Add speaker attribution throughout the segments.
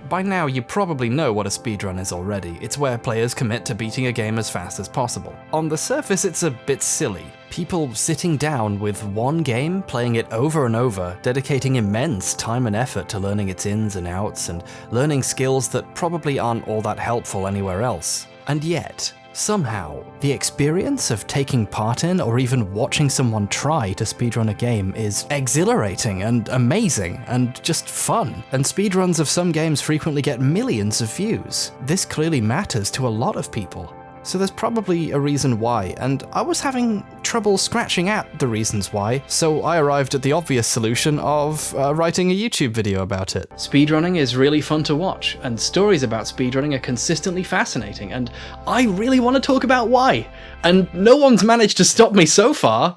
Speaker 1: By now, you probably know what a speedrun is already. It's where players commit to beating a game as fast as possible. On the surface, it's a bit silly. People sitting down with one game, playing it over and over, dedicating immense time and effort to learning its ins and outs, and learning skills that probably aren't all that helpful anywhere else. And yet, somehow, the experience of taking part in or even watching someone try to speedrun a game is exhilarating and amazing and just fun. And speedruns of some games frequently get millions of views. This clearly matters to a lot of people. So there's probably a reason why, and I was having trouble scratching at the reasons why, so I arrived at the obvious solution of writing a YouTube video about it. Speedrunning is really fun to watch, and stories about speedrunning are consistently fascinating, and I really want to talk about why, and no one's managed to stop me so far.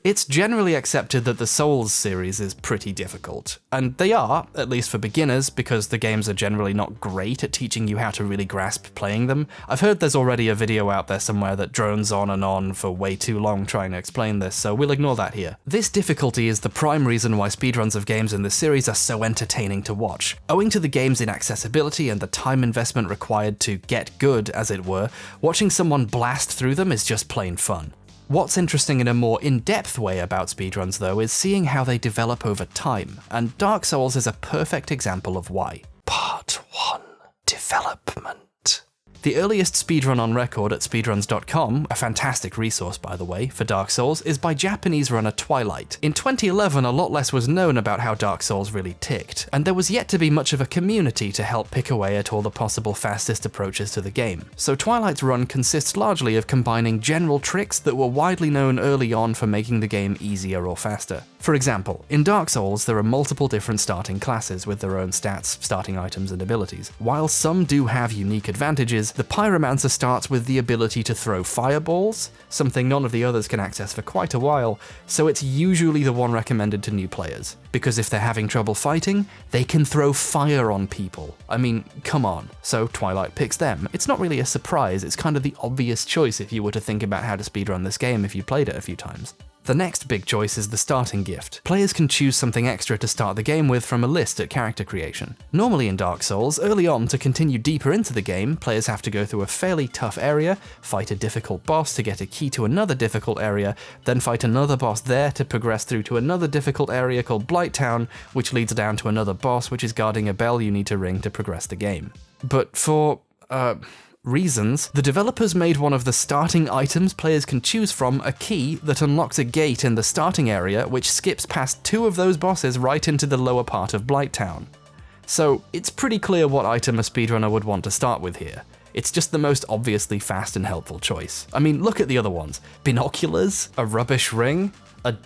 Speaker 1: It's generally accepted that the Souls series is pretty difficult, and they are, at least for beginners, because the games are generally not great at teaching you how to really grasp playing them. I've heard there's already a video out there somewhere that drones on and on for way too long trying to explain this, so we'll ignore that here. This difficulty is the prime reason why speedruns of games in this series are so entertaining to watch. Owing to the game's inaccessibility and the time investment required to get good, as it were, watching someone blast through them is just plain fun. What's interesting in a more in-depth way about speedruns though is seeing how they develop over time, and Dark Souls is a perfect example of why. Part 1. Development. The earliest speedrun on record at speedruns.com, a fantastic resource by the way, for Dark Souls, is by Japanese runner Twilight. In 2011, a lot less was known about how Dark Souls really ticked, and there was yet to be much of a community to help pick away at all the possible fastest approaches to the game. So Twilight's run consists largely of combining general tricks that were widely known early on for making the game easier or faster. For example, in Dark Souls, there are multiple different starting classes with their own stats, starting items, and abilities. While some do have unique advantages, the Pyromancer starts with the ability to throw fireballs, something none of the others can access for quite a while, so it's usually the one recommended to new players. Because if they're having trouble fighting, they can throw fire on people. I mean, come on. So Twilight picks them. It's not really a surprise, it's kind of the obvious choice if you were to think about how to speedrun this game if you played it a few times. The next big choice is the starting gift. Players can choose something extra to start the game with from a list at character creation. Normally in Dark Souls, early on, to continue deeper into the game, players have to go through a fairly tough area, fight a difficult boss to get a key to another difficult area, then fight another boss there to progress through to another difficult area called Blighttown, which leads down to another boss which is guarding a bell you need to ring to progress the game. But for, reasons, the developers made one of the starting items players can choose from a key that unlocks a gate in the starting area which skips past two of those bosses right into the lower part of Blighttown. So it's pretty clear what item a speedrunner would want to start with here. It's just the most obviously fast and helpful choice. I mean, look at the other ones. Binoculars, a rubbish ring, a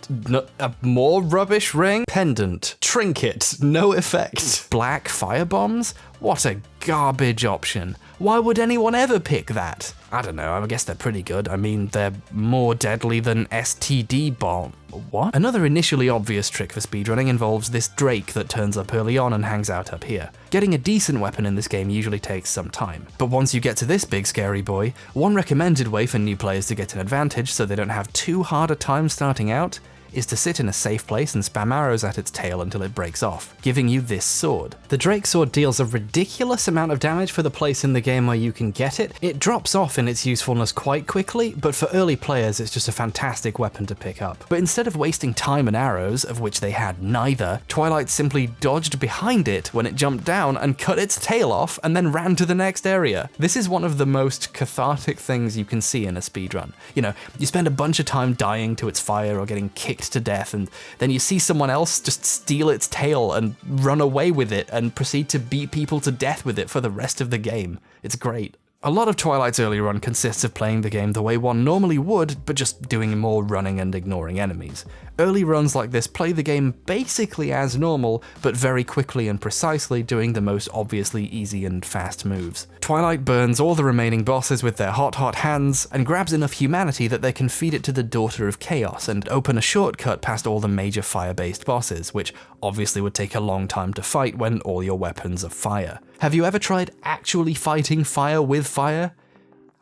Speaker 1: more rubbish ring, pendant, trinket, no effect, black firebombs? What a garbage option. Why would anyone ever pick that? I don't know, I guess they're pretty good. I mean, they're more deadly than STD bomb. What? Another initially obvious trick for speedrunning involves this Drake that turns up early on and hangs out up here. Getting a decent weapon in this game usually takes some time, but once you get to this big scary boy, one recommended way for new players to get an advantage so they don't have too hard a time starting out is to sit in a safe place and spam arrows at its tail until it breaks off, giving you this sword. The Drake sword deals a ridiculous amount of damage for the place in the game where you can get it. It drops off in its usefulness quite quickly, but for early players it's just a fantastic weapon to pick up. But instead of wasting time and arrows, of which they had neither, Twilight simply dodged behind it when it jumped down and cut its tail off and then ran to the next area. This is one of the most cathartic things you can see in a speedrun. You know, you spend a bunch of time dying to its fire or getting kicked to death, and then you see someone else just steal its tail and run away with it and proceed to beat people to death with it for the rest of the game. It's great. A lot of Twilight's early run consists of playing the game the way one normally would, but just doing more running and ignoring enemies. Early runs like this play the game basically as normal, but very quickly and precisely doing the most obviously easy and fast moves. Twilight burns all the remaining bosses with their hot hands, and grabs enough humanity that they can feed it to the Daughter of Chaos and open a shortcut past all the major fire-based bosses, which obviously would take a long time to fight when all your weapons are fire. Have you ever tried actually fighting fire with fire?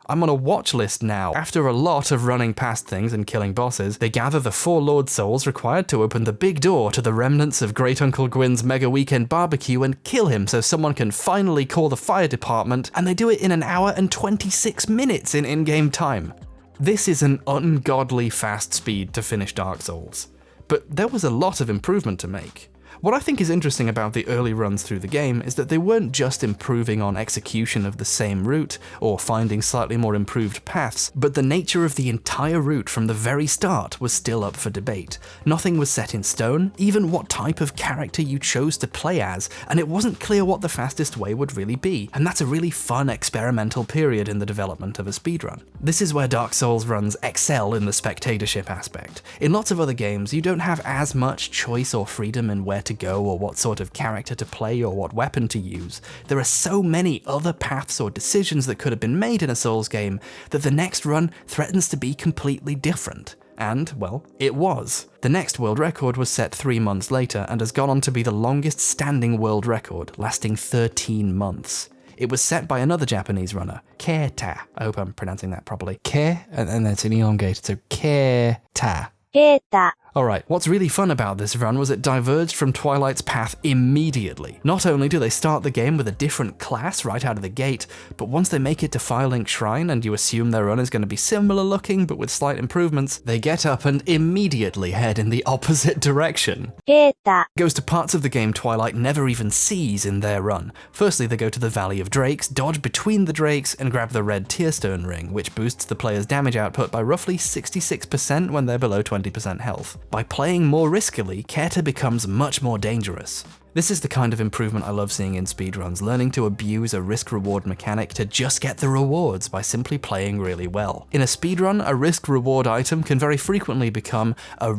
Speaker 1: I'm on a watch list now. After a lot of running past things and killing bosses, they gather the 4 Lord Souls required to open the big door to the remnants of Great Uncle Gwyn's mega weekend barbecue and kill him so someone can finally call the fire department, and they do it in 1 hour and 26 minutes in in-game time. This is an ungodly fast speed to finish Dark Souls, but there was a lot of improvement to make. What I think is interesting about the early runs through the game is that they weren't just improving on execution of the same route or finding slightly more improved paths, but the nature of the entire route from the very start was still up for debate. Nothing was set in stone, even what type of character you chose to play as, and it wasn't clear what the fastest way would really be, and that's a really fun experimental period in the development of a speedrun. This is where Dark Souls runs excel in the spectatorship aspect. In lots of other games, you don't have as much choice or freedom in where to go or what sort of character to play or what weapon to use. There are so many other paths or decisions that could have been made in a Souls game that the next run threatens to be completely different. And, well, it was. The next world record was set 3 months later and has gone on to be the longest standing world record, lasting 13 months. It was set by another Japanese runner, Keita. I hope I'm pronouncing that properly. Ke, and then it's elongated, so Keita.
Speaker 2: Keita.
Speaker 1: Alright, what's really fun about this run was it diverged from Twilight's path immediately. Not only do they start the game with a different class right out of the gate, but once they make it to Firelink Shrine and you assume their run is going to be similar looking but with slight improvements, they get up and immediately head in the opposite direction.
Speaker 2: Keita.
Speaker 1: Goes to parts of the game Twilight never even sees in their run. Firstly, they go to the Valley of Drakes, dodge between the drakes, and grab the red Tearstone ring, which boosts the player's damage output by roughly 66% when they're below 20% health. By playing more riskily, Keita becomes much more dangerous. This is the kind of improvement I love seeing in speedruns, learning to abuse a risk-reward mechanic to just get the rewards by simply playing really well. In a speedrun, a risk-reward item can very frequently become a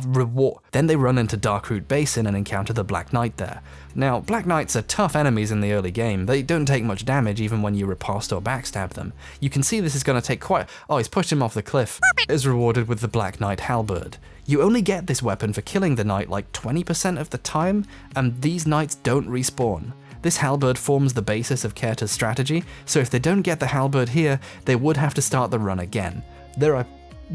Speaker 1: reward. Then they run into Darkroot Basin and encounter the Black Knight there. Now, Black Knights are tough enemies in the early game. They don't take much damage even when you riposte or backstab them. You can see this is going to take quite— oh, he's pushed him off the cliff. Is rewarded with the Black Knight Halberd. You only get this weapon for killing the knight like 20% of the time, and these knights don't respawn. This halberd forms the basis of Keita's strategy, so if they don't get the halberd here, they would have to start the run again. There are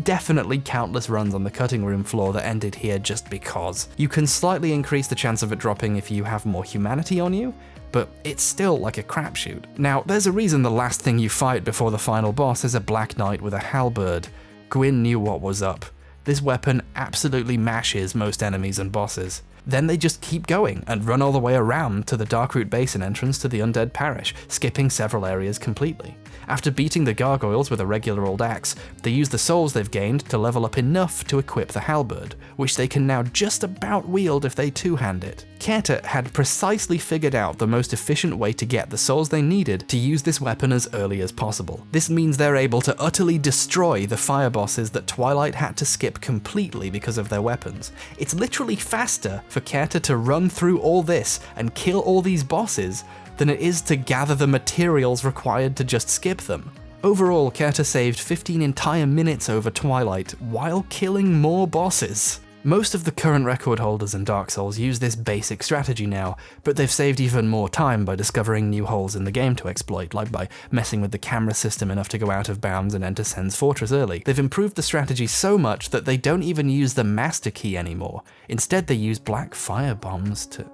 Speaker 1: definitely countless runs on the cutting room floor that ended here just because. You can slightly increase the chance of it dropping if you have more humanity on you, but it's still like a crapshoot. Now, there's a reason the last thing you fight before the final boss is a Black Knight with a halberd. Gwyn knew what was up. This weapon absolutely mashes most enemies and bosses. Then they just keep going and run all the way around to the Darkroot Basin entrance to the Undead Parish, skipping several areas completely. After beating the gargoyles with a regular old axe, they use the souls they've gained to level up enough to equip the halberd, which they can now just about wield if they two-hand it. Keita had precisely figured out the most efficient way to get the souls they needed to use this weapon as early as possible. This means they're able to utterly destroy the fire bosses that Twilight had to skip completely because of their weapons. It's literally faster for Keita to run through all this and kill all these bosses than it is to gather the materials required to just skip them. Overall, Keita saved 15 entire minutes over Twilight while killing more bosses. Most of the current record holders in Dark Souls use this basic strategy now, but they've saved even more time by discovering new holes in the game to exploit, like by messing with the camera system enough to go out of bounds and enter Sen's Fortress early. They've improved the strategy so much that they don't even use the master key anymore. Instead, they use black fire bombs to—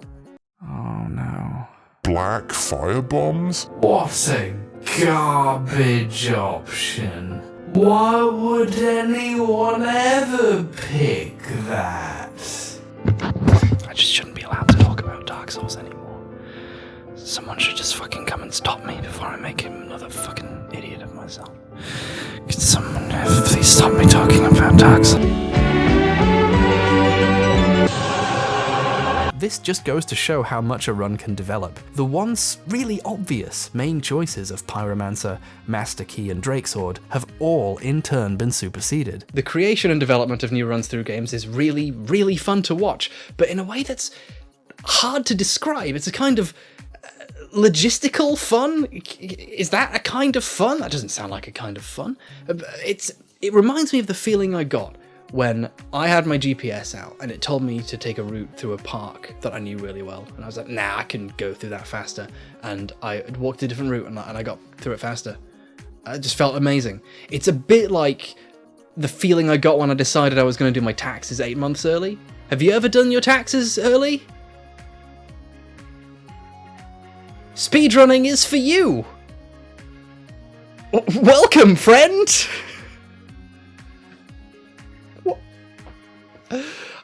Speaker 1: oh no.
Speaker 3: Black fire bombs?
Speaker 1: What a garbage option. Why would anyone ever pick that? I just shouldn't be allowed to talk about Dark Souls anymore. Someone should just fucking come and stop me before I make him another fucking idiot of myself. Could someone please stop me talking about Dark Souls? This just goes to show how much a run can develop. The once really obvious main choices of Pyromancer, Master Key, and Drakesword have all in turn been superseded. The creation and development of new runs through games is really, really fun to watch, but in a way that's hard to describe. It's a kind of logistical fun? Is that a kind of fun? That doesn't sound like a kind of fun. It reminds me of the feeling I got when I had my GPS out and it told me to take a route through a park that I knew really well. And I was like, nah, I can go through that faster. And I walked a different route and I got through it faster.
Speaker 2: It just felt amazing. It's a bit like the feeling I got when I decided I was going to do my taxes 8 months early. Have you ever done your taxes early? Speedrunning is for you! Welcome, friend!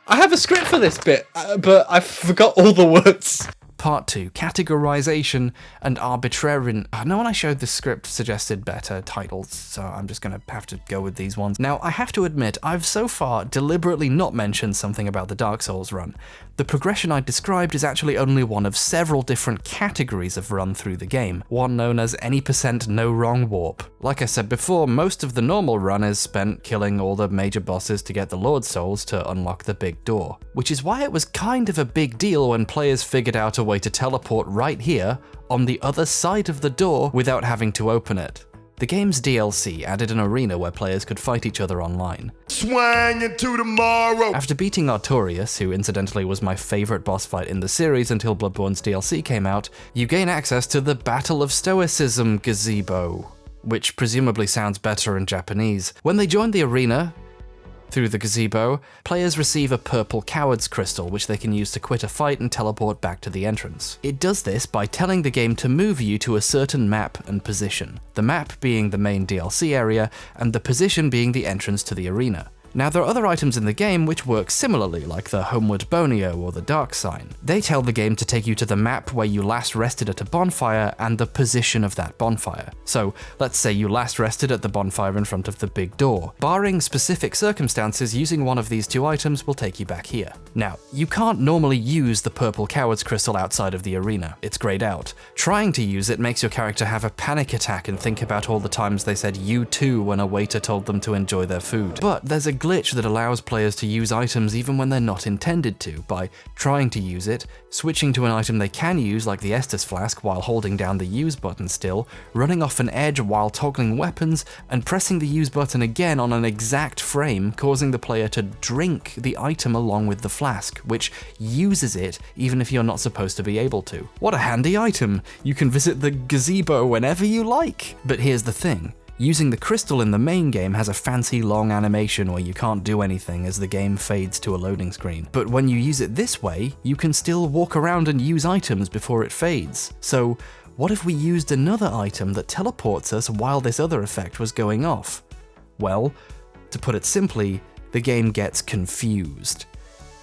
Speaker 2: I have a script for this bit, but I forgot all the words.
Speaker 1: Part 2, categorization and arbitrarian. No one I showed this script suggested better titles, so I'm just gonna have to go with these ones. Now, I have to admit, I've so far deliberately not mentioned something about the Dark Souls run. The progression I described is actually only one of several different categories of run through the game, one known as any % no wrong warp. Like I said before, most of the normal run is spent killing all the major bosses to get the Lord Souls to unlock the big door, which is why it was kind of a big deal when players figured out a way to teleport right here on the other side of the door without having to open it. The game's DLC added an arena where players could fight each other online.
Speaker 3: Swang into tomorrow!
Speaker 1: After beating Artorias, who incidentally was my favourite boss fight in the series until Bloodborne's DLC came out, you gain access to the Battle of Stoicism gazebo, which presumably sounds better in Japanese. When they join the arena, through the gazebo, players receive a purple coward's crystal, which they can use to quit a fight and teleport back to the entrance. It does this by telling the game to move you to a certain map and position, the map being the main DLC area, and the position being the entrance to the arena. Now, there are other items in the game which work similarly, like the Homeward Bonio or the Dark Sign. They tell the game to take you to the map where you last rested at a bonfire and the position of that bonfire. So, let's say you last rested at the bonfire in front of the big door. Barring specific circumstances, using one of these two items will take you back here. Now, you can't normally use the purple coward's crystal outside of the arena. It's grayed out. Trying to use it makes your character have a panic attack and think about all the times they said you too when a waiter told them to enjoy their food. But there's a glitch that allows players to use items even when they're not intended to, by trying to use it, switching to an item they can use like the Estus Flask while holding down the use button still, running off an edge while toggling weapons, and pressing the use button again on an exact frame, causing the player to drink the item along with the flask, which uses it even if you're not supposed to be able to. What a handy item! You can visit the gazebo whenever you like! But here's the thing. Using the crystal in the main game has a fancy long animation where you can't do anything as the game fades to a loading screen. But when you use it this way, you can still walk around and use items before it fades. So what if we used another item that teleports us while this other effect was going off? Well, to put it simply, the game gets confused.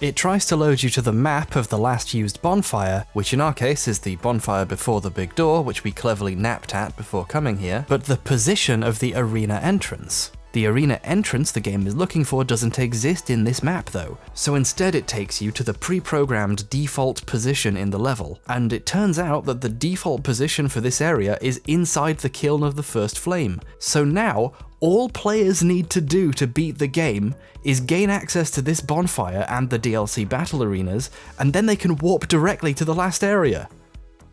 Speaker 1: It tries to load you to the map of the last used bonfire, which in our case is the bonfire before the big door, which we cleverly napped at before coming here, but the position of the arena entrance. The arena entrance the game is looking for doesn't exist in this map though, so instead it takes you to the pre-programmed default position in the level, and it turns out that the default position for this area is inside the kiln of the first flame. So now, all players need to do to beat the game is gain access to this bonfire and the DLC battle arenas, and then they can warp directly to the last area.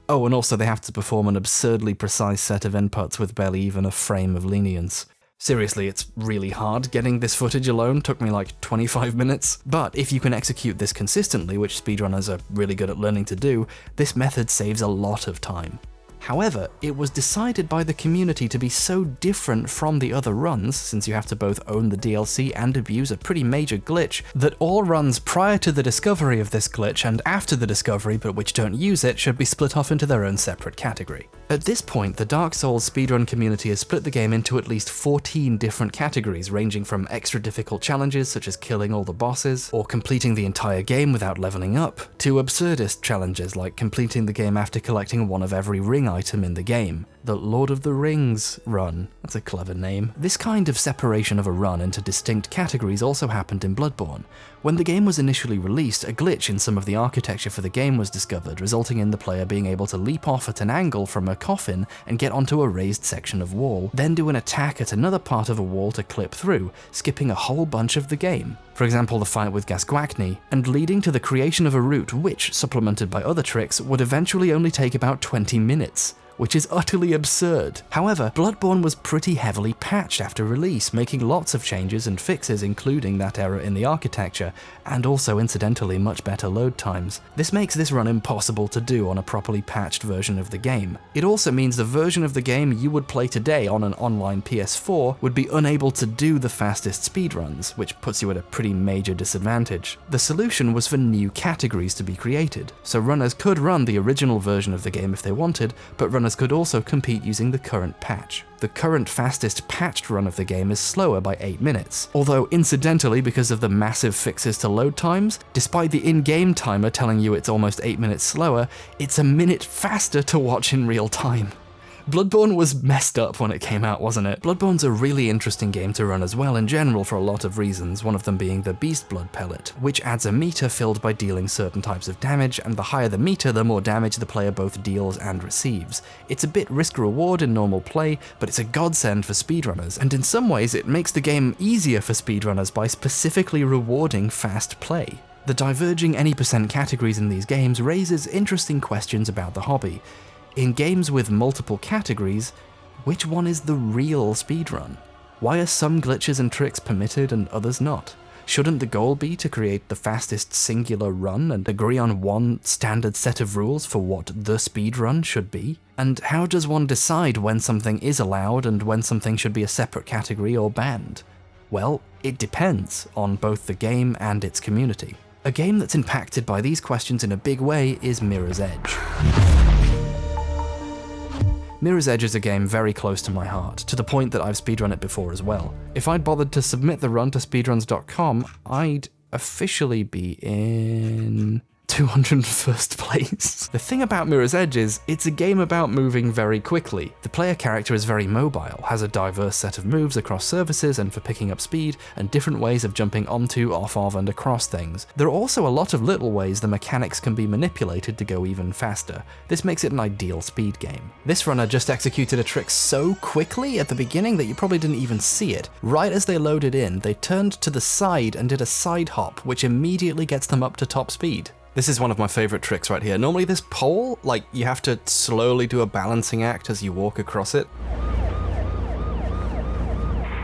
Speaker 1: Oh, and also they have to perform an absurdly precise set of inputs with barely even a frame of lenience. Seriously, it's really hard. Getting this footage alone took me like 25 minutes. But if you can execute this consistently, which speedrunners are really good at learning to do, this method saves a lot of time. However, it was decided by the community to be so different from the other runs, since you have to both own the DLC and abuse a pretty major glitch, that all runs prior to the discovery of this glitch and after the discovery but which don't use it should be split off into their own separate category. At this point, the Dark Souls speedrun community has split the game into at least 14 different categories, ranging from extra difficult challenges such as killing all the bosses, or completing the entire game without leveling up, to absurdist challenges like completing the game after collecting one of every ring item in the game. The Lord of the Rings run. That's a clever name. This kind of separation of a run into distinct categories also happened in Bloodborne. When the game was initially released, a glitch in some of the architecture for the game was discovered, resulting in the player being able to leap off at an angle from a coffin and get onto a raised section of wall, then do an attack at another part of a wall to clip through, skipping a whole bunch of the game. For example, the fight with Gasguacni, and leading to the creation of a route which, supplemented by other tricks, would eventually only take about 20 minutes. which is utterly absurd. However, Bloodborne was pretty heavily patched after release, making lots of changes and fixes, including that error in the architecture, and also incidentally much better load times. This makes this run impossible to do on a properly patched version of the game. It also means the version of the game you would play today on an online PS4 would be unable to do the fastest speedruns, which puts you at a pretty major disadvantage. The solution was for new categories to be created, so runners could run the original version of the game if they wanted, but runners could also compete using the current patch. The current fastest patched run of the game is slower by 8 minutes, although incidentally, because of the massive fixes to load times, despite the in-game timer telling you it's almost 8 minutes slower, it's a minute faster to watch in real time. Bloodborne was messed up when it came out, wasn't it? Bloodborne's a really interesting game to run as well in general for a lot of reasons, one of them being the Beast Blood pellet, which adds a meter filled by dealing certain types of damage, and the higher the meter, the more damage the player both deals and receives. It's a bit risk-reward in normal play, but it's a godsend for speedrunners, and in some ways it makes the game easier for speedrunners by specifically rewarding fast play. The diverging any percent categories in these games raises interesting questions about the hobby. In games with multiple categories, which one is the real speedrun? Why are some glitches and tricks permitted and others not? Shouldn't the goal be to create the fastest singular run and agree on one standard set of rules for what the speedrun should be? And how does one decide when something is allowed and when something should be a separate category or banned? Well, it depends on both the game and its community. A game that's impacted by these questions in a big way is Mirror's Edge. Mirror's Edge is a game very close to my heart, to the point that I've speedrun it before as well. If I'd bothered to submit the run to speedruns.com, I'd officially be in 201st place. The thing about Mirror's Edge is, it's a game about moving very quickly. The player character is very mobile, has a diverse set of moves across surfaces and for picking up speed, and different ways of jumping onto, off of, and across things. There are also a lot of little ways the mechanics can be manipulated to go even faster. This makes it an ideal speed game. This runner just executed a trick so quickly at the beginning that you probably didn't even see it. Right as they loaded in, they turned to the side and did a side hop, which immediately gets them up to top speed. This is one of my favorite tricks right here. Normally this pole, you have to slowly do a balancing act as you walk across it.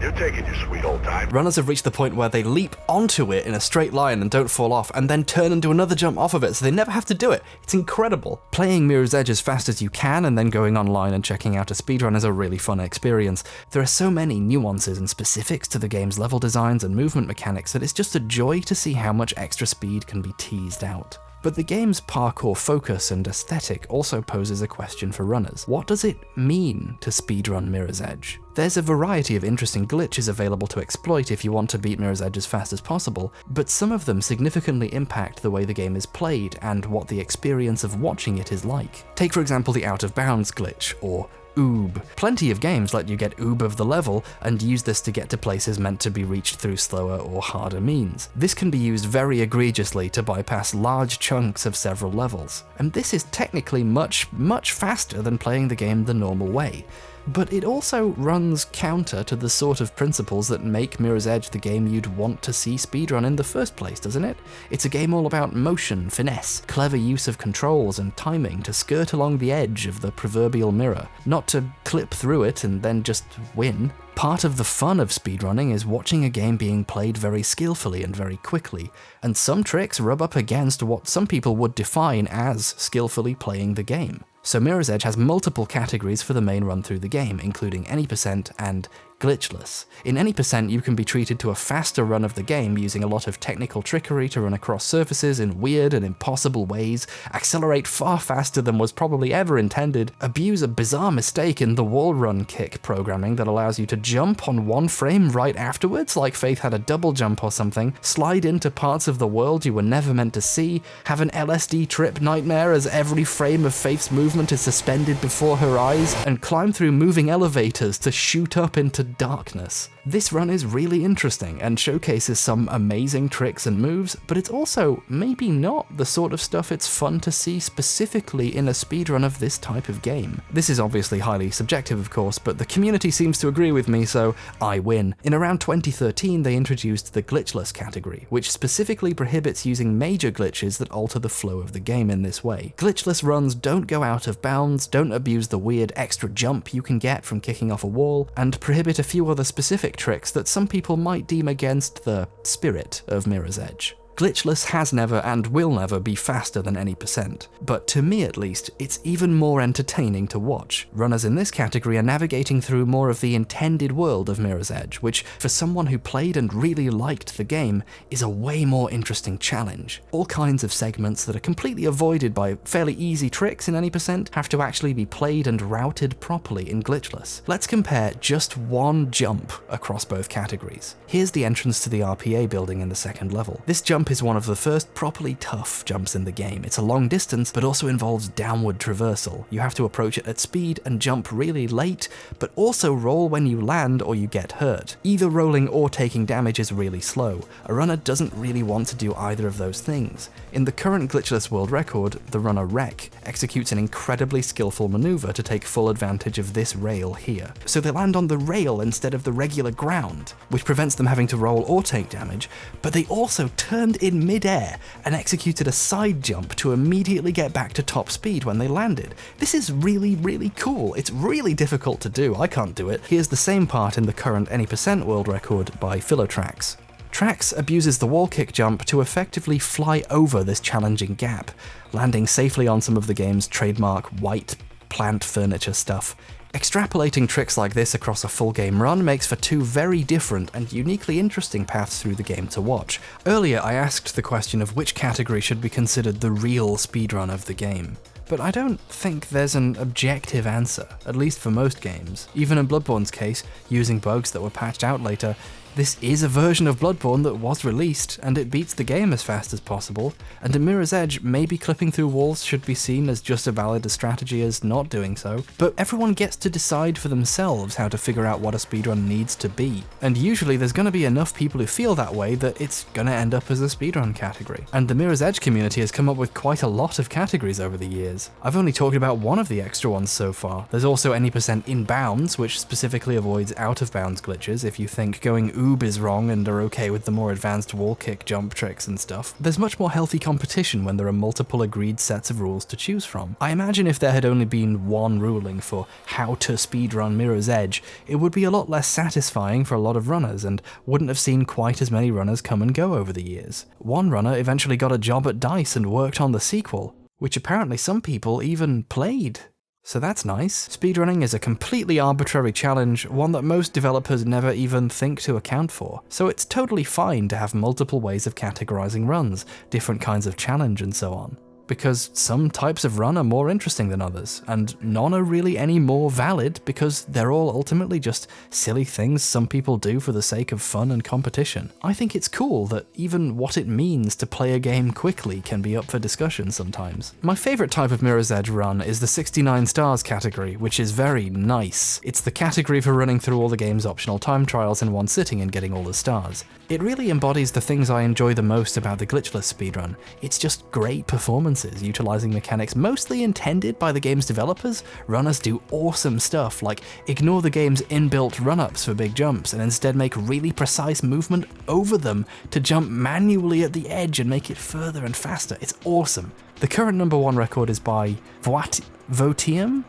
Speaker 3: You're taking your sweet old time.
Speaker 1: Runners have reached the point where they leap onto it in a straight line and don't fall off, and then turn and do another jump off of it, so they never have to do it. It's incredible. Playing Mirror's Edge as fast as you can and then going online and checking out a speedrun is a really fun experience. There are so many nuances and specifics to the game's level designs and movement mechanics that it's just a joy to see how much extra speed can be teased out. But the game's parkour focus and aesthetic also poses a question for runners. What does it mean to speedrun Mirror's Edge? There's a variety of interesting glitches available to exploit if you want to beat Mirror's Edge as fast as possible, but some of them significantly impact the way the game is played and what the experience of watching it is like. Take for example the out of bounds glitch, or oob. Plenty of games let you get oob of the level and use this to get to places meant to be reached through slower or harder means. This can be used very egregiously to bypass large chunks of several levels, and this is technically much faster than playing the game the normal way. But it also runs counter to the sort of principles that make Mirror's Edge the game you'd want to see speedrun in the first place, doesn't it? It's a game all about motion, finesse, clever use of controls and timing to skirt along the edge of the proverbial mirror, not to clip through it and then just win. Part of the fun of speedrunning is watching a game being played very skillfully and very quickly, and some tricks rub up against what some people would define as skillfully playing the game. So Mirror's Edge has multiple categories for the main run through the game, including any percent and glitchless. In any percent, you can be treated to a faster run of the game using a lot of technical trickery to run across surfaces in weird and impossible ways, accelerate far faster than was probably ever intended, abuse a bizarre mistake in the wall run kick programming that allows you to jump on one frame right afterwards, like Faith had a double jump or something, slide into parts of the world you were never meant to see, have an LSD trip nightmare as every frame of Faith's movement is suspended before her eyes, and climb through moving elevators to shoot up into darkness. This run is really interesting and showcases some amazing tricks and moves, but it's also maybe not the sort of stuff it's fun to see specifically in a speedrun of this type of game. This is obviously highly subjective, of course, but the community seems to agree with me, so I win. In around 2013, they introduced the glitchless category, which specifically prohibits using major glitches that alter the flow of the game in this way. Glitchless runs don't go out of bounds, don't abuse the weird extra jump you can get from kicking off a wall, and prohibit a few other specific tricks that some people might deem against the spirit of Mirror's Edge. Glitchless has never and will never be faster than any %, but to me at least, it's even more entertaining to watch. Runners in this category are navigating through more of the intended world of Mirror's Edge, which, for someone who played and really liked the game, is a way more interesting challenge. All kinds of segments that are completely avoided by fairly easy tricks in any % have to actually be played and routed properly in Glitchless. Let's compare just one jump across both categories. Here's the entrance to the RPA building in the second level. This jump is one of the first properly tough jumps in the game. It's a long distance, but also involves downward traversal. You have to approach it at speed and jump really late, but also roll when you land or you get hurt. Either rolling or taking damage is really slow. A runner doesn't really want to do either of those things. In the current glitchless world record, the runner Wreck executes an incredibly skillful maneuver to take full advantage of this rail here. So they land on the rail instead of the regular ground, which prevents them having to roll or take damage, but they also turned in mid-air and executed a side jump to immediately get back to top speed when they landed. This is really, really cool. It's really difficult to do. I can't do it. Here's the same part in the current any % world record by Philotrax. Trax abuses the wall kick jump to effectively fly over this challenging gap, landing safely on some of the game's trademark white plant furniture stuff. Extrapolating tricks like this across a full game run makes for two very different and uniquely interesting paths through the game to watch. Earlier I asked the question of which category should be considered the real speedrun of the game. But I don't think there's an objective answer, at least for most games. Even in Bloodborne's case, using bugs that were patched out later, this is a version of Bloodborne that was released, and it beats the game as fast as possible, and in Mirror's Edge, maybe clipping through walls should be seen as just as valid a strategy as not doing so, but everyone gets to decide for themselves how to figure out what a speedrun needs to be, and usually there's going to be enough people who feel that way that it's going to end up as a speedrun category. And the Mirror's Edge community has come up with quite a lot of categories over the years. I've only talked about one of the extra ones so far. There's also any % inbounds, which specifically avoids out-of-bounds glitches if you think going oob is wrong and are okay with the more advanced wall kick jump tricks and stuff. There's much more healthy competition when there are multiple agreed sets of rules to choose from. I imagine if there had only been one ruling for how to speedrun Mirror's Edge, it would be a lot less satisfying for a lot of runners and wouldn't have seen quite as many runners come and go over the years. One runner eventually got a job at DICE and worked on the sequel, which apparently some people even played. So that's nice. Speedrunning is a completely arbitrary challenge, one that most developers never even think to account for. So it's totally fine to have multiple ways of categorizing runs, different kinds of challenge and so on. Because some types of run are more interesting than others, and none are really any more valid because they're all ultimately just silly things some people do for the sake of fun and competition. I think it's cool that even what it means to play a game quickly can be up for discussion sometimes. My favorite type of Mirror's Edge run is the 69 stars category, which is very nice. It's the category for running through all the game's optional time trials in one sitting and getting all the stars. It really embodies the things I enjoy the most about the glitchless speedrun. It's just great performances, utilizing mechanics mostly intended by the game's developers. Runners do awesome stuff like ignore the game's inbuilt run-ups for big jumps and instead make really precise movement over them to jump manually at the edge and make it further and faster. It's awesome. The current #1 record is by Voitiem?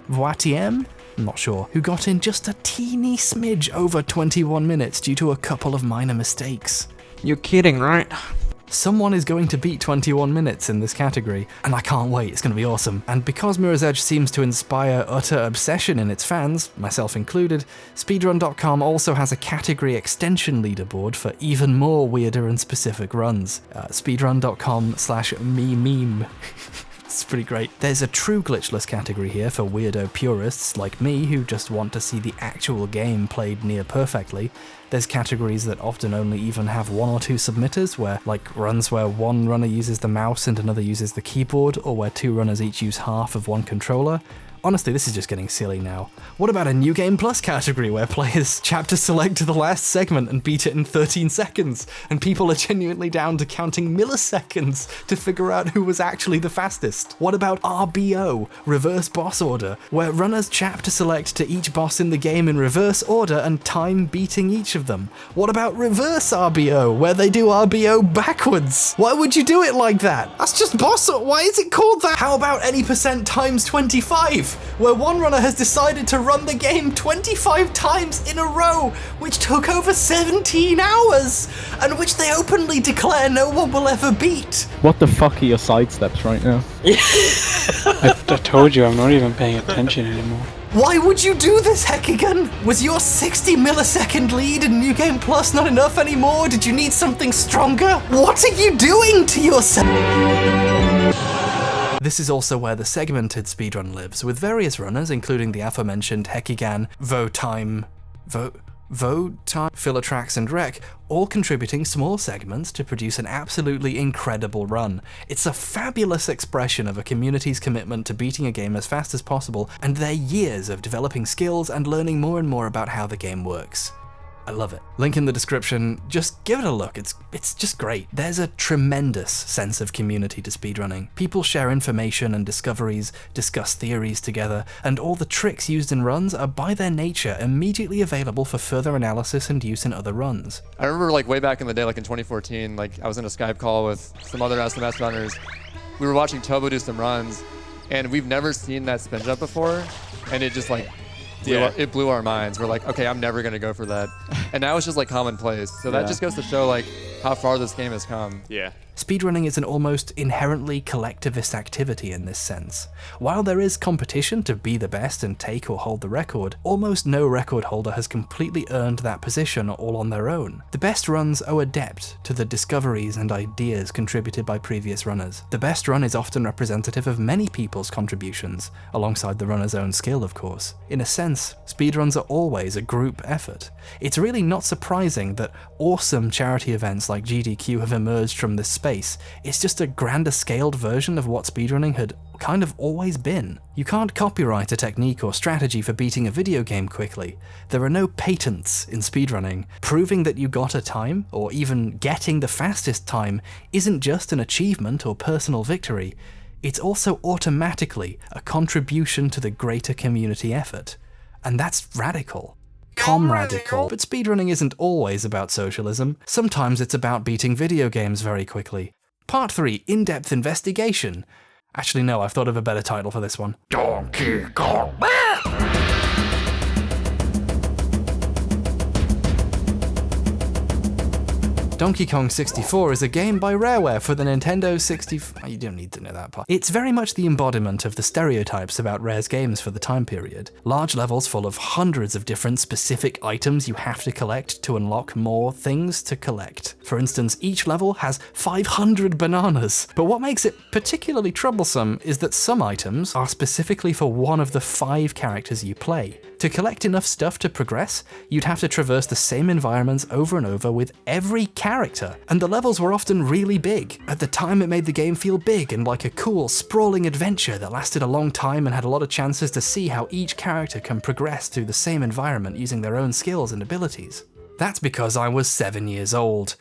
Speaker 1: I'm not sure, who got in just a teeny smidge over 21 minutes due to a couple of minor mistakes.
Speaker 2: You're kidding, right?
Speaker 1: Someone is going to beat 21 minutes in this category, and I can't wait, it's going to be awesome. And because Mirror's Edge seems to inspire utter obsession in its fans, myself included, speedrun.com also has a category extension leaderboard for even more weirder and specific runs. Speedrun.com/me-meme. It's pretty great. There's a true glitchless category here for weirdo purists like me who just want to see the actual game played near perfectly. There's categories that often only even have 1 or 2 submitters, where like runs where one runner uses the mouse and another uses the keyboard, or where 2 runners each use half of one controller. Honestly, this is just getting silly now. What about a New Game Plus category where players chapter select to the last segment and beat it in 13 seconds, and people are genuinely down to counting milliseconds to figure out who was actually the fastest? What about RBO, reverse boss order, where runners chapter select to each boss in the game in reverse order and time beating each of them? What about reverse RBO, where they do RBO backwards? Why would you do it like that? That's just boss. Why is it called that? How about any percent times 25, where one runner has decided to run the game 25 times in a row, which took over 17 hours, and which they openly declare no one will ever beat?
Speaker 4: What the fuck are your sidesteps right now?
Speaker 5: I told you, I'm not even paying attention anymore.
Speaker 1: Why would you do this, Hekigan? Was your 60 millisecond lead in New Game Plus not enough anymore? Did you need something stronger? What are you doing to yourself? This is also where the segmented speedrun lives, with various runners, including the aforementioned Hekigan, Votime, Philotrax and Rek, all contributing small segments to produce an absolutely incredible run. It's a fabulous expression of a community's commitment to beating a game as fast as possible, and their years of developing skills and learning more and more about how the game works. I love it. Link in the description, just give it a look, it's just great. There's a tremendous sense of community to speedrunning. People share information and discoveries, discuss theories together, and all the tricks used in runs are by their nature immediately available for further analysis and use in other runs.
Speaker 6: I remember like way back in the day, like in 2014, like I was in a Skype call with some other SMS runners. We were watching Tobo do some runs, and we've never seen that spin jump before, and it just like, it blew our minds. We're like, okay, I'm never gonna go for that. And now it's just like commonplace. So that just goes to show like how far this game has come.
Speaker 5: Yeah.
Speaker 1: Speedrunning is an almost inherently collectivist activity in this sense. While there is competition to be the best and take or hold the record, almost no record holder has completely earned that position all on their own. The best runs owe a debt to the discoveries and ideas contributed by previous runners. The best run is often representative of many people's contributions, alongside the runner's own skill, of course. In a sense, speedruns are always a group effort. It's really not surprising that awesome charity events like GDQ have emerged from this space. It's just a grander scaled version of what speedrunning had kind of always been. You can't copyright a technique or strategy for beating a video game quickly. There are no patents in speedrunning. Proving that you got a time, or even getting the fastest time, isn't just an achievement or personal victory. It's also automatically a contribution to the greater community effort. And that's radical. Comradical. But speedrunning isn't always about socialism. Sometimes it's about beating video games very quickly. Part 3, In-Depth Investigation. Actually, no, I've thought of a better title for this one. Donkey Kong. Donkey Kong 64 is a game by Rareware for the Nintendo 64. You don't need to know that part. It's very much the embodiment of the stereotypes about Rare's games for the time period. Large levels full of hundreds of different specific items you have to collect to unlock more things to collect. For instance, each level has 500 bananas. But what makes it particularly troublesome is that some items are specifically for one of the 5 characters you play. To collect enough stuff to progress, you'd have to traverse the same environments over and over with every character, and the levels were often really big. At the time, it made the game feel big and like a cool, sprawling adventure that lasted a long time and had a lot of chances to see how each character can progress through the same environment using their own skills and abilities. That's because I was 7 years old.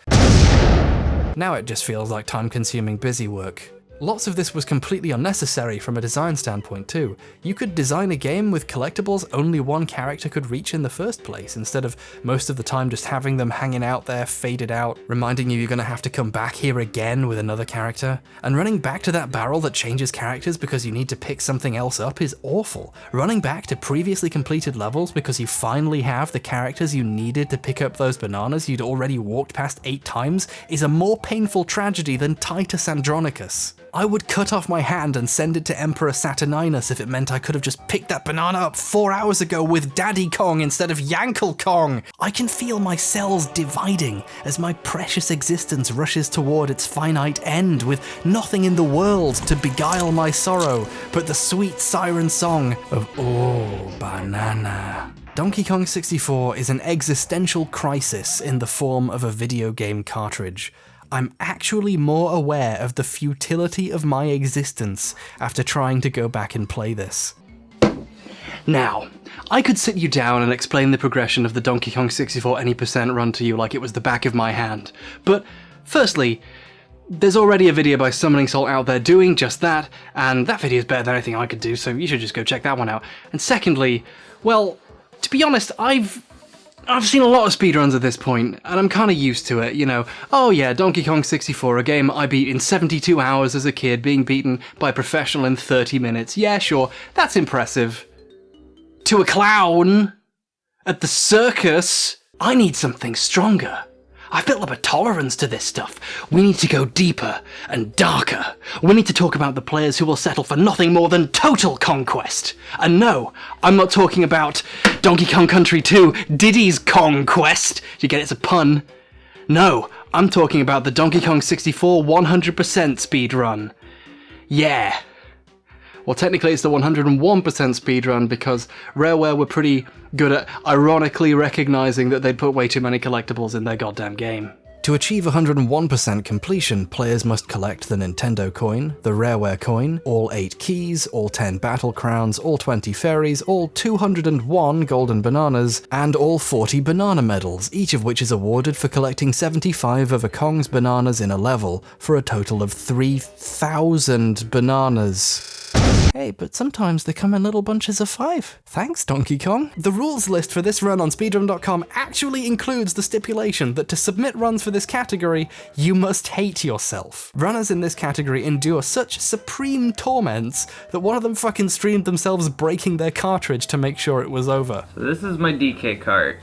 Speaker 1: Now it just feels like time-consuming busy work. Lots of this was completely unnecessary from a design standpoint too. You could design a game with collectibles only one character could reach in the first place, instead of most of the time just having them hanging out there, faded out, reminding you you're gonna have to come back here again with another character. And running back to that barrel that changes characters because you need to pick something else up is awful. Running back to previously completed levels because you finally have the characters you needed to pick up those bananas you'd already walked past 8 times is a more painful tragedy than Titus Andronicus. I would cut off my hand and send it to Emperor Saturninus if it meant I could have just picked that banana up 4 hours ago with Daddy Kong instead of Yankel Kong. I can feel my cells dividing as my precious existence rushes toward its finite end with nothing in the world to beguile my sorrow but the sweet siren song of Oh Banana. Donkey Kong 64 is an existential crisis in the form of a video game cartridge. I'm actually more aware of the futility of my existence after trying to go back and play this.
Speaker 2: Now, I could sit you down and explain the progression of the Donkey Kong 64 any% run to you like it was the back of my hand. But, firstly, there's already a video by Summoning Soul out there doing just that, and that video is better than anything I could do, so you should just go check that one out. And secondly, well, to be honest, I've seen a lot of speedruns at this point, and I'm kind of used to it, you know. Oh yeah, Donkey Kong 64, a game I beat in 72 hours as a kid, being beaten by a professional in 30 minutes. Yeah, sure, that's impressive. To a clown at the circus, I need something stronger. I've built up a tolerance to this stuff. We need to go deeper and darker. We need to talk about the players who will settle for nothing more than total conquest. And no, I'm not talking about Donkey Kong Country 2, Diddy's Conquest. You get it's a pun. No, I'm talking about the Donkey Kong 64 100% speedrun. Yeah. Well, technically it's the 101% speedrun because Rareware were pretty good at ironically recognizing that they'd put way too many collectibles in their goddamn game.
Speaker 1: To achieve 101% completion, players must collect the Nintendo coin, the Rareware coin, all 8 keys, all 10 battle crowns, all 20 fairies, all 201 golden bananas, and all 40 banana medals, each of which is awarded for collecting 75 of a Kong's bananas in a level, for a total of 3,000 bananas. Hey, but sometimes they come in little bunches of 5. Thanks, Donkey Kong. The rules list for this run on speedrun.com actually includes the stipulation that to submit runs for this category, you must hate yourself. Runners in this category endure such supreme torments that one of them fucking streamed themselves breaking their cartridge to make sure it was over.
Speaker 7: So this is my DK cart.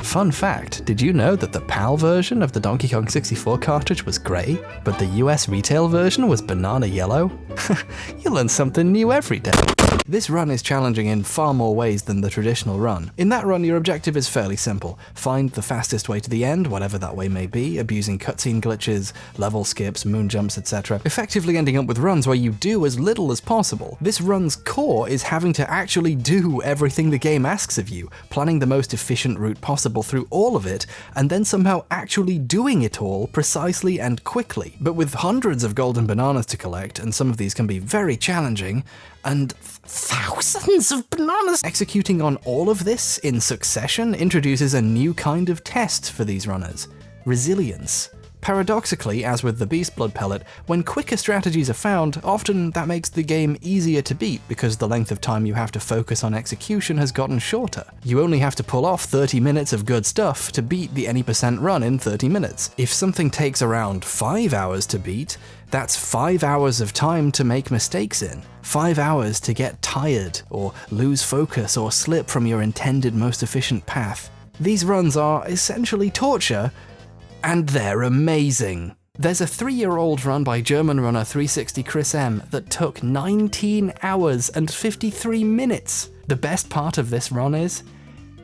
Speaker 1: Fun fact, did you know that the PAL version of the Donkey Kong 64 cartridge was grey, but the US retail version was banana yellow? You learn something new every day. This run is challenging in far more ways than the traditional run. In that run, your objective is fairly simple. Find the fastest way to the end, whatever that way may be, abusing cutscene glitches, level skips, moon jumps, etc., effectively ending up with runs where you do as little as possible. This run's core is having to actually do everything the game asks of you, planning the most efficient route possible through all of it, and then somehow actually doing it all precisely and quickly. But with hundreds of golden bananas to collect, and some of these can be very challenging, and thousands of bananas. Executing on all of this in succession introduces a new kind of test for these runners: resilience. Paradoxically, as with the Beast Blood pellet, when quicker strategies are found, often that makes the game easier to beat because the length of time you have to focus on execution has gotten shorter. You only have to pull off 30 minutes of good stuff to beat the any% run in 30 minutes. If something takes around 5 hours to beat, that's 5 hours of time to make mistakes in. 5 hours to get tired, or lose focus, or slip from your intended most efficient path. These runs are essentially torture, and they're amazing. There's a 3-year-old run by German runner 360 Chris M that took 19 hours and 53 minutes. The best part of this run is,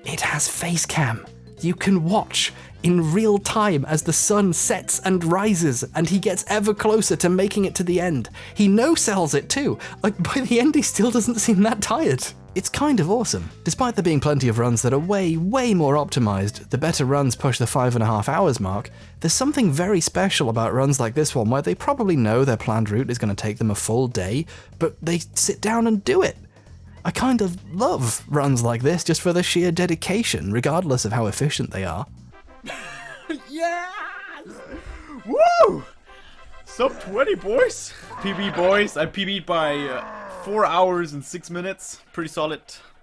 Speaker 1: it has face cam. You can watch in real time as the sun sets and rises, and he gets ever closer to making it to the end. He no-sells it too. Like, by the end he still doesn't seem that tired. It's kind of awesome. Despite there being plenty of runs that are way more optimized, the better runs push the 5.5 hours mark, there's something very special about runs like this one where they probably know their planned route is going to take them a full day, but they sit down and do it. I kind of love runs like this just for the sheer dedication, regardless of how efficient they are.
Speaker 8: Yes! Woo! Sub 20, boys. PB, boys. I PB'd by 4 hours and 6 minutes. Pretty solid.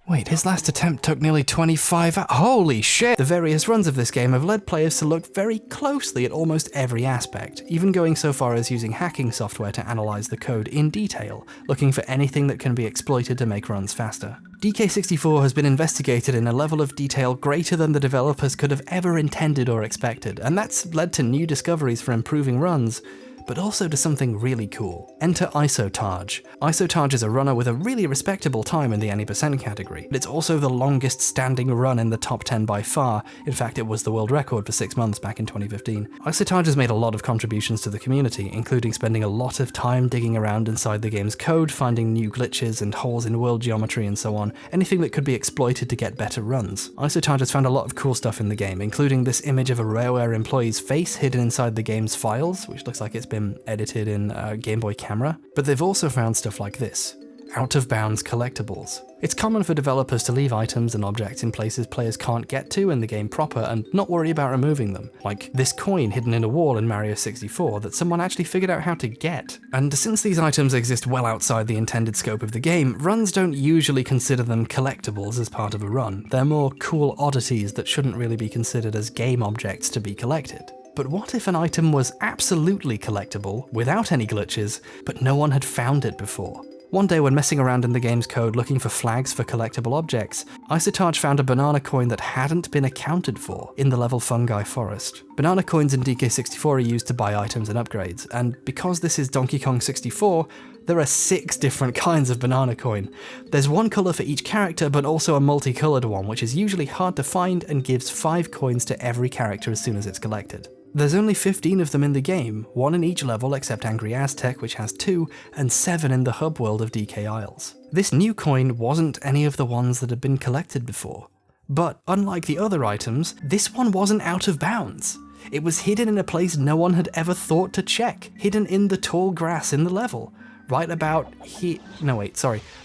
Speaker 1: Wait, his last attempt took nearly 25 hours. Holy shit! The various runs of this game have led players to look very closely at almost every aspect, even going so far as using hacking software to analyze the code in detail, looking for anything that can be exploited to make runs faster. DK64 has been investigated in a level of detail greater than the developers could have ever intended or expected, and that's led to new discoveries for improving runs, but also to something really cool. Enter Isotage. Isotage is a runner with a really respectable time in the any% category, but it's also the longest standing run in the top 10 by far. In fact, it was the world record for 6 months back in 2015. Isotage has made a lot of contributions to the community, including spending a lot of time digging around inside the game's code, finding new glitches and holes in world geometry and so on, anything that could be exploited to get better runs. Isotage has found a lot of cool stuff in the game, including this image of a Rareware employee's face hidden inside the game's files, which looks like it's been edited in a Game Boy camera. But they've also found stuff like this. out-of-bounds collectibles. It's common for developers to leave items and objects in places players can't get to in the game proper and not worry about removing them, like this coin hidden in a wall in Mario 64 that someone actually figured out how to get. And since these items exist well outside the intended scope of the game, runs don't usually consider them collectibles as part of a run. They're more cool oddities that shouldn't really be considered as game objects to be collected. But what if an item was absolutely collectible, without any glitches, but no one had found it before? One day when messing around in the game's code looking for flags for collectible objects, Isotarch found a banana coin that hadn't been accounted for in the level Fungi Forest. Banana coins in DK64 are used to buy items and upgrades, and because this is Donkey Kong 64, there are 6 different kinds of banana coin. There's one colour for each character, but also a multicoloured one, which is usually hard to find and gives 5 coins to every character as soon as it's collected. There's only 15 of them in the game, 1 in each level except Angry Aztec, which has 2, and 7 in the hub world of DK Isles. This new coin wasn't any of the ones that had been collected before. But unlike the other items, this one wasn't out of bounds. It was hidden in a place no one had ever thought to check, hidden in the tall grass in the level. Right about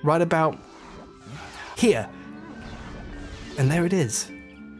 Speaker 1: right about here. And there it is.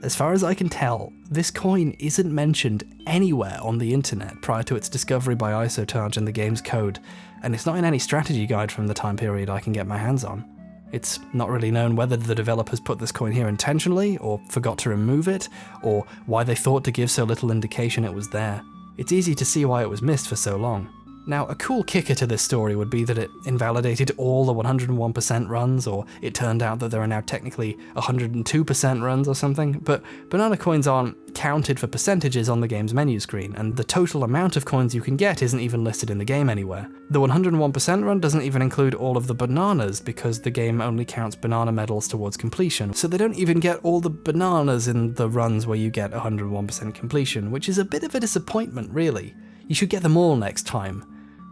Speaker 1: As far as I can tell, this coin isn't mentioned anywhere on the internet prior to its discovery by Isotarch in the game's code, and it's not in any strategy guide from the time period I can get my hands on. It's not really known whether the developers put this coin here intentionally, or forgot to remove it, or why they thought to give so little indication it was there. It's easy to see why it was missed for so long. Now, a cool kicker to this story would be that it invalidated all the 101% runs, or it turned out that there are now technically 102% runs or something, but banana coins aren't counted for percentages on the game's menu screen, and the total amount of coins you can get isn't even listed in the game anywhere. The 101% run doesn't even include all of the bananas, because the game only counts banana medals towards completion, so they don't even get all the bananas in the runs where you get 101% completion, which is a bit of a disappointment, really. You should get them all next time.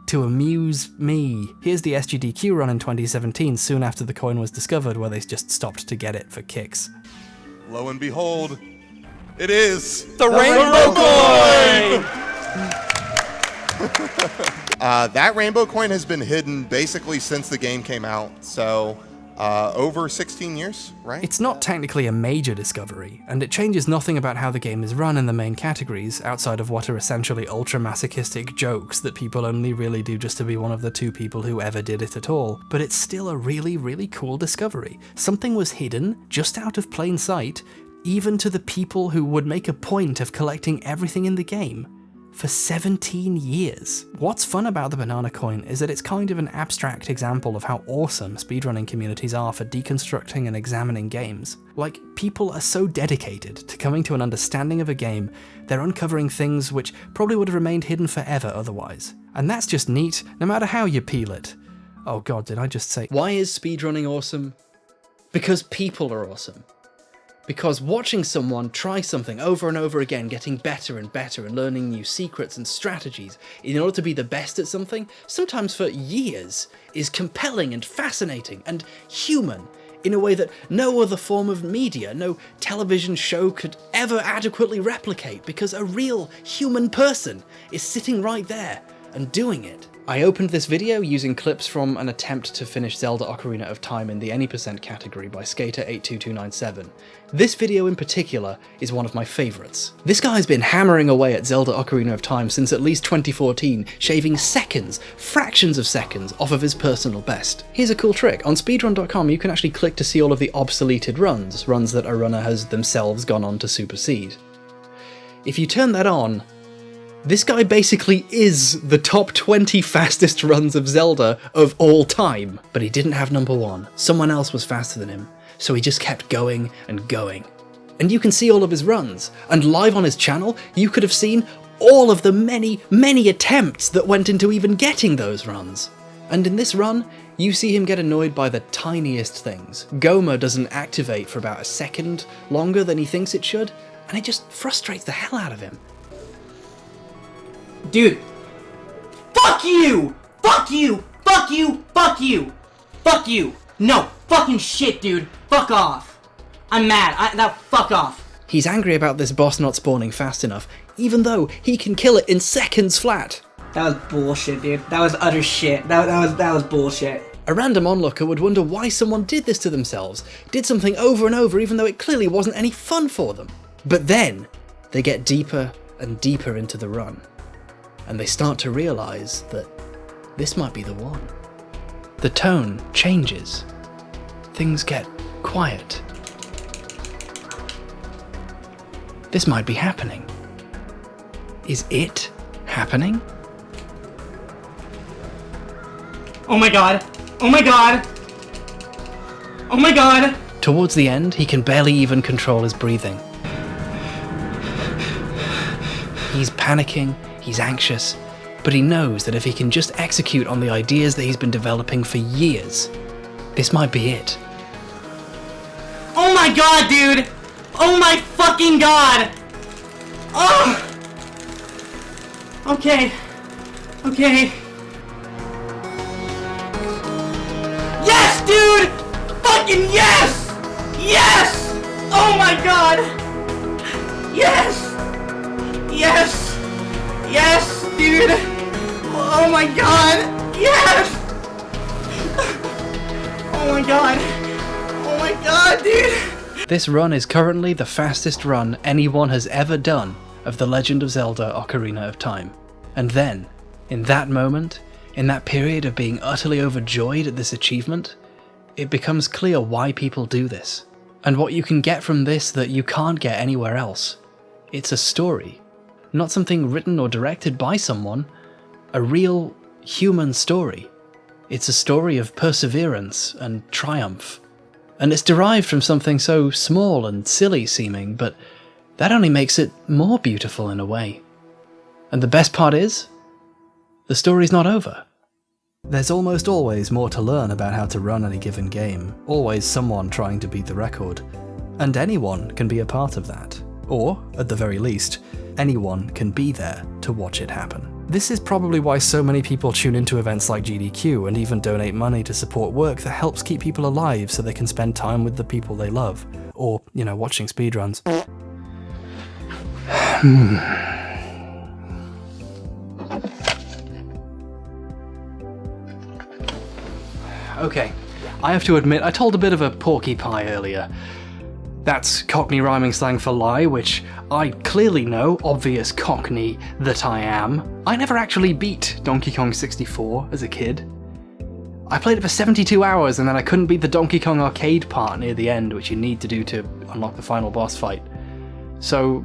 Speaker 1: To amuse me. Here's the SGDQ run in 2017, soon after the coin was discovered, where they just stopped to get it for kicks.
Speaker 9: Lo and behold, it is
Speaker 6: The rainbow coin!
Speaker 9: That rainbow coin has been hidden basically since the game came out, so over 16 years, right?
Speaker 1: It's not technically a major discovery, and it changes nothing about how the game is run in the main categories, outside of what are essentially ultra-masochistic jokes that people only really do just to be one of the 2 people who ever did it at all. But it's still a really, really cool discovery. Something was hidden, just out of plain sight, even to the people who would make a point of collecting everything in the game. For 17 years. What's fun about the banana coin is that it's kind of an abstract example of how awesome speedrunning communities are for deconstructing and examining games. Like, people are so dedicated to coming to an understanding of a game, they're uncovering things which probably would have remained hidden forever otherwise. And that's just neat, no matter how you peel it. Oh god, did I just say—
Speaker 2: Why is speedrunning awesome? Because people are awesome. Because watching someone try something over and over again, getting better and better and learning new secrets and strategies in order to be the best at something, sometimes for years, is compelling and fascinating and human in a way that no other form of media, no television show could ever adequately replicate, because a real human person is sitting right there and doing it. I opened this video using clips from an attempt to finish Zelda Ocarina of Time in the any percent category by Skater82297. This video in particular is one of my favourites. This guy's been hammering away at Zelda Ocarina of Time since at least 2014, shaving seconds, fractions of seconds, off of his personal best. Here's a cool trick. On speedrun.com you can actually click to see all of the obsoleted runs that a runner has themselves gone on to supersede. If you turn that on, this guy basically is the top 20 fastest runs of Zelda of all time. But he didn't have number 1. Someone else was faster than him, so he just kept going and going. And you can see all of his runs, and live on his channel, you could have seen all of the many, many attempts that went into even getting those runs. And in this run, you see him get annoyed by the tiniest things. Goma doesn't activate for about a second longer than he thinks it should, and it just frustrates the hell out of him.
Speaker 10: Dude, fuck you! Fuck you! Fuck you! Fuck you! Fuck you! No, fucking shit, dude. Fuck off. I'm mad. Now fuck off.
Speaker 2: He's angry about this boss not spawning fast enough, even though he can kill it in seconds flat.
Speaker 10: That was bullshit, dude. That was utter shit. That was bullshit.
Speaker 2: A random onlooker would wonder why someone did this to themselves, did something over and over even though it clearly wasn't any fun for them. But then, they get deeper and deeper into the run, and they start to realise that this might be the one. The tone changes. Things get quiet. This might be happening. Is it happening?
Speaker 10: Oh my god! Oh my god! Oh my god!
Speaker 2: Towards the end, he can barely even control his breathing. He's panicking, he's anxious, but he knows that if he can just execute on the ideas that he's been developing for years, this might be it.
Speaker 10: Oh my god, dude! Oh my fucking god! Oh! Okay. Okay. Yes, dude! Fucking yes! Yes! Oh my god! Yes! Yes! Yes, dude! Oh my god! Yes! Oh my god! Oh my god, dude!
Speaker 2: This run is currently the fastest run anyone has ever done of The Legend of Zelda Ocarina of Time. And then, in that moment, in that period of being utterly overjoyed at this achievement, it becomes clear why people do this. And what you can get from this that you can't get anywhere else. It's a story. Not something written or directed by someone. A real human story. It's a story of perseverance and triumph. And it's derived from something so small and silly seeming, but that only makes it more beautiful in a way. And the best part is, the story's not over.
Speaker 1: There's almost always more to learn about how to run any given game, always someone trying to beat the record. And anyone can be a part of that. Or, at the very least, anyone can be there to watch it happen. This is probably why so many people tune into events like GDQ and even donate money to support work that helps keep people alive so they can spend time with the people they love. Or, watching speedruns.
Speaker 2: Okay, I have to admit I told a bit of a porky pie earlier. That's Cockney rhyming slang for lie, which I clearly know, obvious Cockney that I am. I never actually beat Donkey Kong 64 as a kid. I played it for 72 hours and then I couldn't beat the Donkey Kong arcade part near the end, which you need to do to unlock the final boss fight. So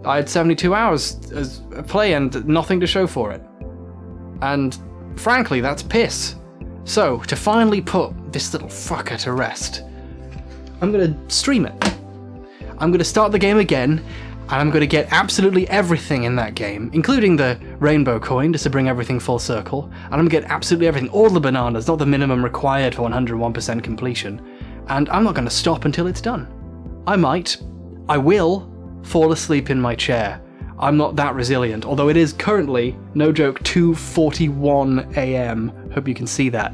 Speaker 2: I had 72 hours as a play and nothing to show for it. And frankly, that's piss. So, to finally put this little fucker to rest, I'm gonna stream it. I'm gonna start the game again, and I'm gonna get absolutely everything in that game, including the rainbow coin, just to bring everything full circle, and I'm gonna get absolutely everything, all the bananas, not the minimum required for 101% completion, and I'm not gonna stop until it's done. I will, fall asleep in my chair. I'm not that resilient, although it is currently, no joke, 2:41 AM. Hope you can see that.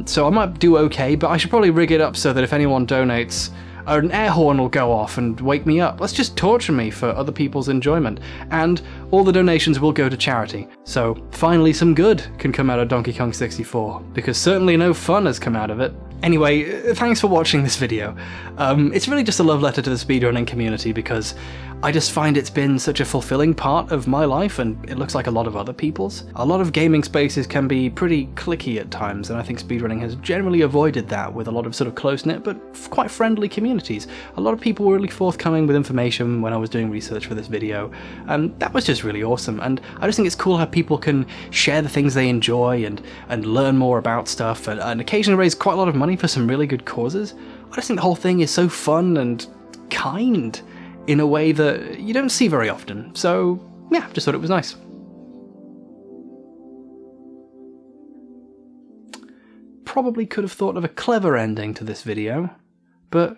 Speaker 2: So I might do okay, but I should probably rig it up so that if anyone donates, an air horn will go off and wake me up. Let's just torture me for other people's enjoyment. And all the donations will go to charity. So finally some good can come out of Donkey Kong 64, because certainly no fun has come out of it. Anyway, thanks for watching this video. It's really just a love letter to the speedrunning community because I just find it's been such a fulfilling part of my life, and it looks like a lot of other people's. A lot of gaming spaces can be pretty cliquey at times, and I think speedrunning has generally avoided that with a lot of sort of close-knit but quite friendly communities. A lot of people were really forthcoming with information when I was doing research for this video, and that was just really awesome. And I just think it's cool how people can share the things they enjoy and learn more about stuff, and occasionally raise quite a lot of money for some really good causes. I just think the whole thing is so fun and kind in a way that you don't see very often. So yeah, just thought it was nice. Probably could have thought of a clever ending to this video, but